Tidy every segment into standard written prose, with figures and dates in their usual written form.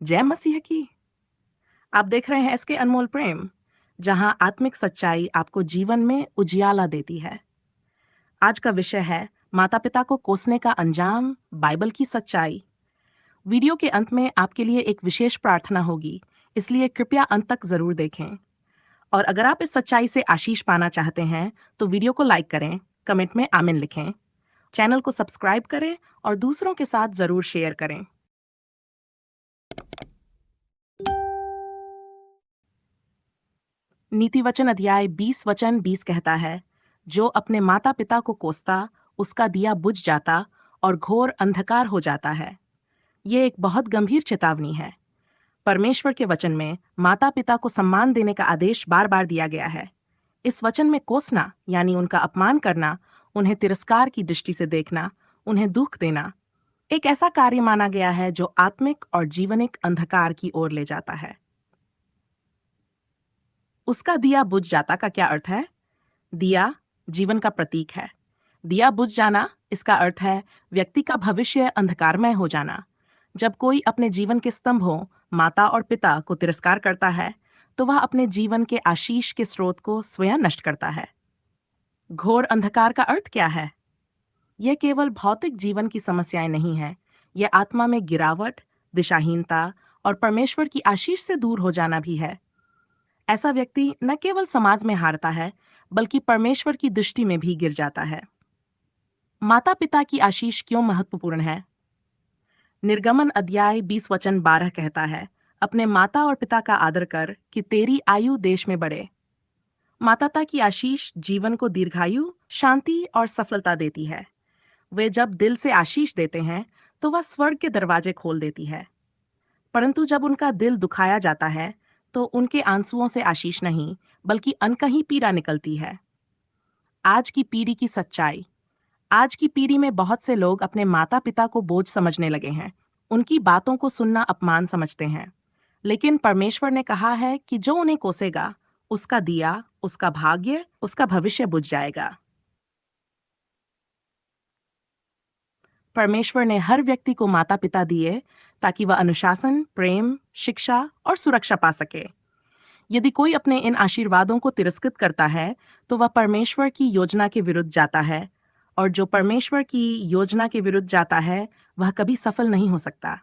जय मसीह की। आप देख रहे हैं इसके अनमोल प्रेम, जहां आत्मिक सच्चाई आपको जीवन में उजियाला देती है। आज का विषय है माता पिता को कोसने का अंजाम, बाइबल की सच्चाई। वीडियो के अंत में आपके लिए एक विशेष प्रार्थना होगी, इसलिए कृपया अंत तक जरूर देखें। और अगर आप इस सच्चाई से आशीष पाना चाहते हैं तो वीडियो को लाइक करें, कमेंट में आमीन लिखें, चैनल को सब्सक्राइब करें और दूसरों के साथ जरूर शेयर करें। नीति वचन अध्याय 20 वचन 20 कहता है, जो अपने माता पिता को कोसता उसका दिया बुझ जाता और घोर अंधकार हो जाता है। ये एक बहुत गंभीर चेतावनी है। परमेश्वर के वचन में माता पिता को सम्मान देने का आदेश बार बार दिया गया है। इस वचन में कोसना यानी उनका अपमान करना, उन्हें तिरस्कार की दृष्टि से देखना, उन्हें दुख देना, एक ऐसा कार्य माना गया है जो आत्मिक और जीवनिक अंधकार की ओर ले जाता है। उसका दिया बुझ जाता का क्या अर्थ है? दिया जीवन का प्रतीक है। दिया बुझ जाना, इसका अर्थ है व्यक्ति का भविष्य अंधकारमय हो जाना। जब कोई अपने जीवन के स्तंभों, माता और पिता को तिरस्कार करता है, तो वह अपने जीवन के आशीष के स्रोत को स्वयं नष्ट करता है। घोर अंधकार का अर्थ क्या है? यह केवल भौतिक जीवन की समस्याएं नहीं है, यह आत्मा में गिरावट, दिशाहीनता और परमेश्वर की आशीष से दूर हो जाना भी है। ऐसा व्यक्ति न केवल समाज में हारता है, बल्कि परमेश्वर की दृष्टि में भी गिर जाता है। माता पिता की आशीष क्यों महत्वपूर्ण है? निर्गमन अध्याय 20 वचन 12 कहता है, अपने माता और पिता का आदर कर कि तेरी आयु देश में बढ़े। माता की आशीष जीवन को दीर्घायु, शांति और सफलता देती है। वे जब दिल से आशीष देते हैं तो वह स्वर्ग के दरवाजे खोल देती है। परंतु जब उनका दिल दुखाया जाता है तो उनके आंसुओं से आशीष नहीं, बल्कि अनकही पीड़ा निकलती है। आज की पीढ़ी की सच्चाई। आज की पीढ़ी में बहुत से लोग अपने माता पिता को बोझ समझने लगे हैं। उनकी बातों को सुनना अपमान समझते हैं। लेकिन परमेश्वर ने कहा है कि जो उन्हें कोसेगा, उसका दिया, उसका भाग्य, उसका भविष्य बुझ जाएगा। परमेश्वर ने हर व्यक्ति को माता पिता दिए ताकि वह अनुशासन, प्रेम, शिक्षा और सुरक्षा पा सके। यदि कोई अपने इन आशीर्वादों को तिरस्कृत करता है तो वह परमेश्वर की योजना के विरुद्ध जाता है, और जो परमेश्वर की योजना के विरुद्ध जाता है वह कभी सफल नहीं हो सकता।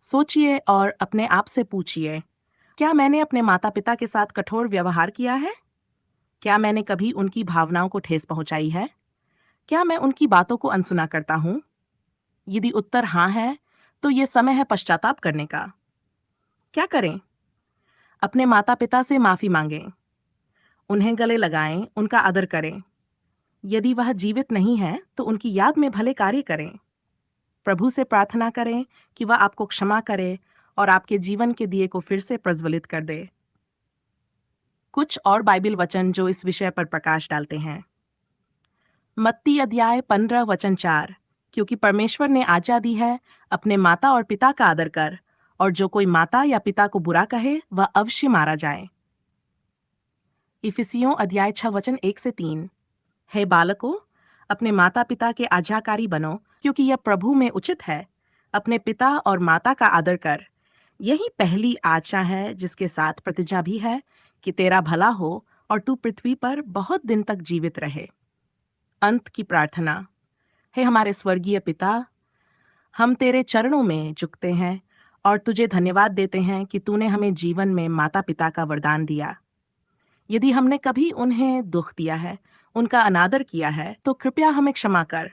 सोचिए और अपने आप से पूछिए, क्या मैंने अपने माता पिता के साथ कठोर व्यवहार किया है? क्या मैंने कभी उनकी भावनाओं को ठेस पहुंचाई है? क्या मैं उनकी बातों को अनसुना करता हूं? यदि उत्तर हाँ है, तो ये समय है पश्चाताप करने का। क्या करें? अपने माता पिता से माफी मांगें, उन्हें गले लगाएं, उनका आदर करें। यदि वह जीवित नहीं है तो उनकी याद में भले कार्य करें। प्रभु से प्रार्थना करें कि वह आपको क्षमा करे और आपके जीवन के दिए को फिर से प्रज्वलित कर दे। कुछ और बाइबल वचन जो इस विषय पर प्रकाश डालते हैं। मत्ती अध्याय 15 वचन 4, क्योंकि परमेश्वर ने आज्ञा दी है, अपने माता और पिता का आदर कर, और जो कोई माता या पिता को बुरा कहे वह अवश्य मारा जाए। इफिसियों अध्याय 6 वचन 1 से 3, हे बालकों, अपने माता पिता के आज्ञाकारी बनो, क्योंकि यह प्रभु में उचित है। अपने पिता और माता का आदर कर। यही पहली आज्ञा है, जिसके साथ प्रतिज्ञा भी है कि तेरा भला हो और तू पृथ्वी पर बहुत दिन तक जीवित रहे। अंत की प्रार्थना। हे हमारे स्वर्गीय पिता, हम तेरे चरणों में झुकते हैं और तुझे धन्यवाद देते हैं कि तूने हमें जीवन में माता पिता का वरदान दिया। यदि हमने कभी उन्हें दुख दिया है, उनका अनादर किया है, तो कृपया हमें क्षमा कर।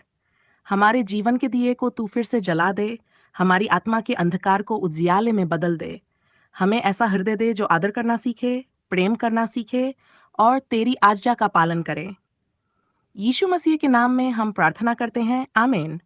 हमारे जीवन के दिए को तू फिर से जला दे, हमारी आत्मा के अंधकार को उजियाले में बदल दे। हमें ऐसा हृदय दे जो आदर करना सीखे, प्रेम करना सीखे और तेरी आज्ञा का पालन करे। यीशु मसीह के नाम में हम प्रार्थना करते हैं, आमीन।